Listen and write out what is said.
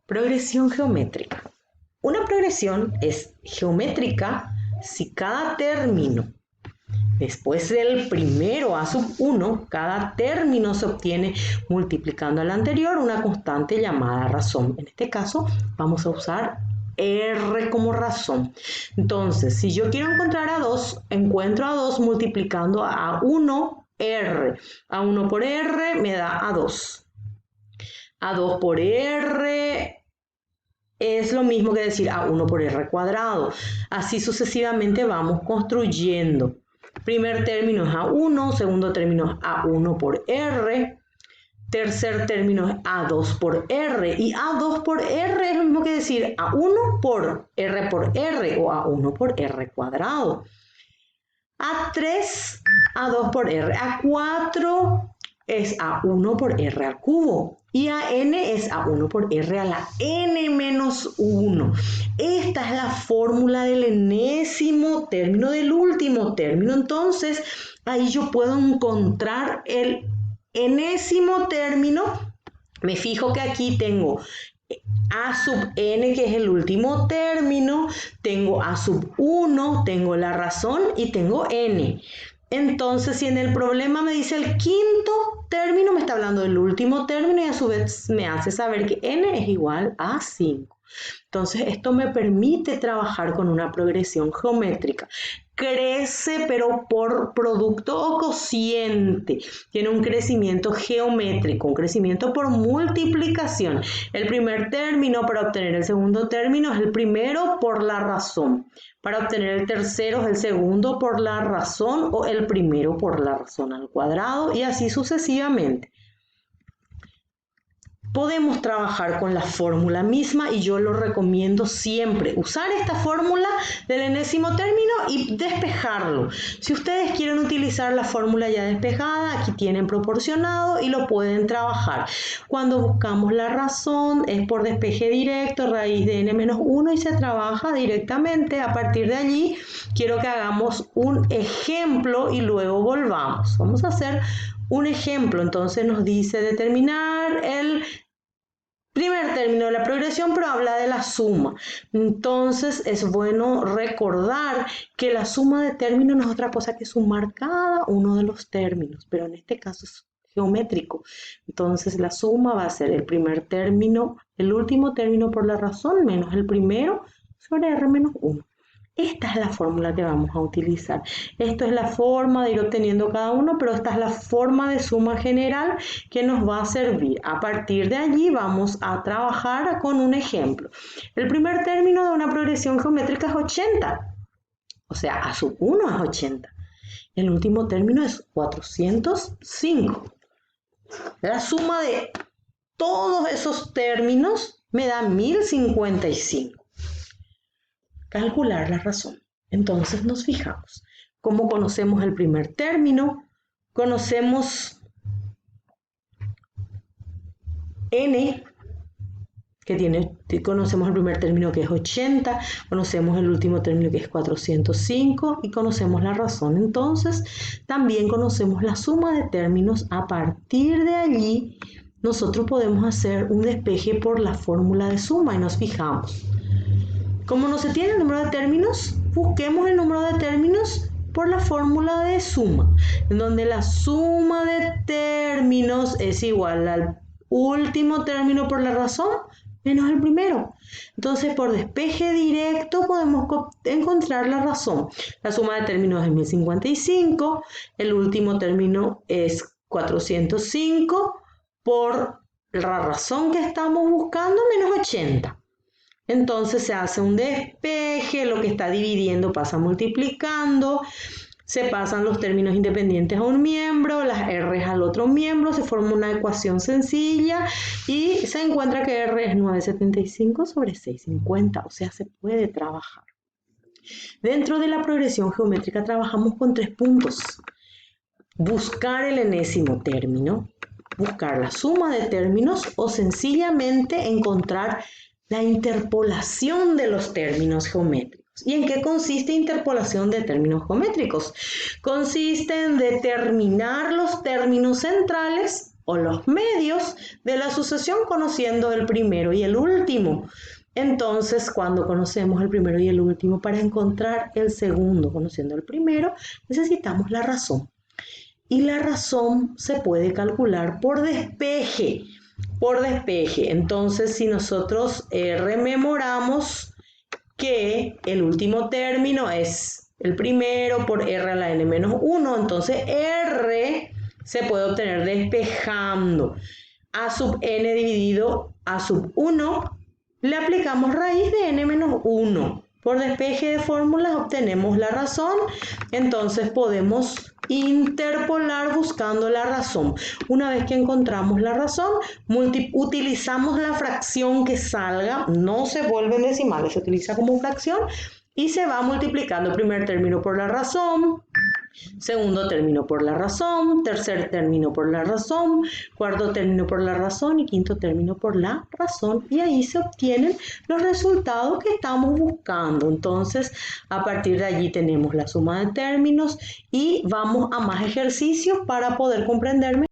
Progresión geométrica. Una progresión es geométrica si cada término, después del primero a sub 1, cada término se obtiene multiplicando al anterior una constante llamada razón. En este caso vamos a usar R como razón. Entonces, si yo quiero encontrar a 2, encuentro a 2 multiplicando a 1 R. A 1 por R me da a 2. A 2 por R es lo mismo que decir a 1 por R cuadrado. Así sucesivamente vamos construyendo. Primer término es A1, segundo término es A1 por R, tercer término es A2 por R, y A2 por R es lo mismo que decir A1 por R o A1 por R cuadrado. A3, A2 por R, A4 es A1 por R al cubo. Y a n es A1 por R a la n menos 1. Esta es la fórmula del enésimo término, del último término. Entonces, ahí yo puedo encontrar el enésimo término. Me fijo que aquí tengo a sub n, que es el último término. Tengo a sub 1, tengo la razón y tengo n. Entonces, si en el problema me dice el quinto término, me está hablando del último término y a su vez me hace saber que n es igual a 5. Entonces, esto me permite trabajar con una progresión geométrica. Crece, pero por producto o cociente. Tiene un crecimiento geométrico, un crecimiento por multiplicación. El primer término para obtener el segundo término es el primero por la razón. Para obtener el tercero es el segundo por la razón o el primero por la razón al cuadrado y así sucesivamente. Podemos trabajar con la fórmula misma y yo lo recomiendo siempre, usar esta fórmula del enésimo término y despejarlo. Si ustedes quieren utilizar la fórmula ya despejada, aquí tienen proporcionado y lo pueden trabajar. Cuando buscamos la razón es por despeje directo, raíz de n menos 1 y se trabaja directamente. A partir de allí quiero que hagamos un ejemplo y luego volvamos. Vamos a hacer un ejemplo. Entonces nos dice determinar el primer término de la progresión, pero habla de la suma. Entonces es bueno recordar que la suma de términos no es otra cosa que sumar cada uno de los términos, pero en este caso es geométrico. Entonces la suma va a ser el primer término, el último término por la razón, menos el primero sobre R menos 1. Esta es la fórmula que vamos a utilizar. Esto es la forma de ir obteniendo cada uno, pero esta es la forma de suma general que nos va a servir. A partir de allí vamos a trabajar con un ejemplo. El primer término de una progresión geométrica es 80. O sea, a sub 1 es 80. El último término es 405. La suma de todos esos términos me da 1055. Calcular la razón. Entonces nos fijamos. ¿Cómo conocemos el primer término? Conocemos n, conocemos el primer término que es 80, conocemos el último término que es 405 y conocemos la razón. Entonces también conocemos la suma de términos. A partir de allí nosotros podemos hacer un despeje por la fórmula de suma y nos fijamos. Como no se tiene el número de términos, busquemos el número de términos por la fórmula de suma, en donde la suma de términos es igual al último término por la razón menos el primero. Entonces, por despeje directo podemos encontrar la razón. La suma de términos es 1055, el último término es 405 por la razón que estamos buscando menos 80. Entonces se hace un despeje, lo que está dividiendo pasa multiplicando, se pasan los términos independientes a un miembro, las R al otro miembro, se forma una ecuación sencilla y se encuentra que R es 975 sobre 650, o sea, se puede trabajar. Dentro de la progresión geométrica trabajamos con 3 puntos. Buscar el enésimo término, buscar la suma de términos o sencillamente encontrar la interpolación de los términos geométricos. ¿Y en qué consiste interpolación de términos geométricos? Consiste en determinar los términos centrales o los medios de la sucesión conociendo el primero y el último. Entonces, cuando conocemos el primero y el último, para encontrar el segundo conociendo el primero, necesitamos la razón. Y la razón se puede calcular por despeje. Entonces, si nosotros rememoramos que el último término es el primero por r a la n-1, entonces r se puede obtener despejando. A sub n dividido a sub 1, le aplicamos raíz de n-1. Por despeje de fórmulas obtenemos la razón, entonces podemos interpolar buscando la razón. Una vez que encontramos la razón, utilizamos la fracción que salga, no se vuelven decimales, se utiliza como fracción y se va multiplicando el primer término por la razón, segundo término por la razón, tercer término por la razón, cuarto término por la razón y quinto término por la razón, y ahí se obtienen los resultados que estamos buscando. Entonces, a partir de allí tenemos la suma de términos y vamos a más ejercicios para poder comprender